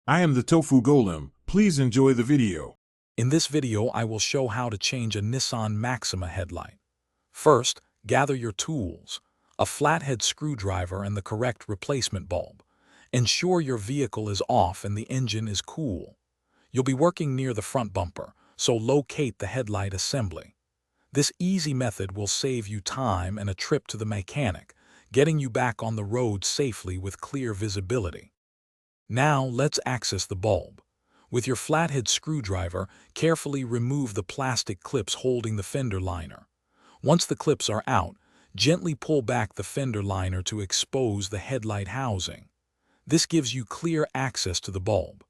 I am the Tofu Golem. Please enjoy the video. In this video, I will show how to change a Nissan Maxima headlight. First, gather your tools, a flathead screwdriver and the correct replacement bulb. Ensure your vehicle is off and the engine is cool. You'll be working near the front bumper, so locate the headlight assembly. This easy method will save you time and a trip to the mechanic, getting you back on the road safely with clear visibility. Now let's access the bulb. With your flathead screwdriver, carefully remove the plastic clips holding the fender liner. Once the clips are out, gently pull back the fender liner to expose the headlight housing. This gives you clear access to the bulb.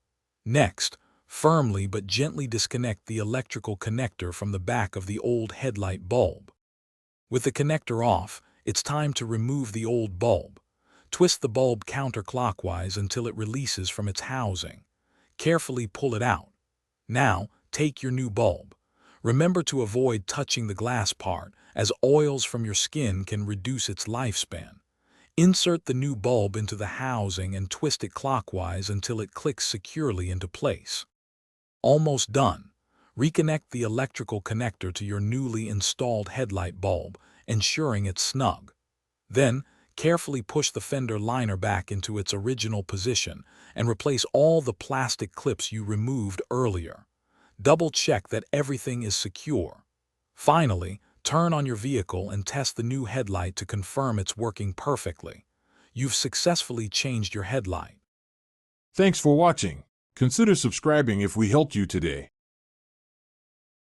Next, firmly but gently disconnect the electrical connector from the back of the old headlight bulb. With the connector off, it's time to remove the old bulb. Twist the bulb counterclockwise until it releases from its housing. Carefully pull it out. Now, take your new bulb. Remember to avoid touching the glass part, as oils from your skin can reduce its lifespan. Insert the new bulb into the housing and twist it clockwise until it clicks securely into place. Almost done. Reconnect the electrical connector to your newly installed headlight bulb, ensuring it's snug. Then, carefully push the fender liner back into its original position and replace all the plastic clips you removed earlier. Double-check that everything is secure. Finally, turn on your vehicle and test the new headlight to confirm it's working perfectly. You've successfully changed your headlight. Thanks for watching. Consider subscribing if we helped you today.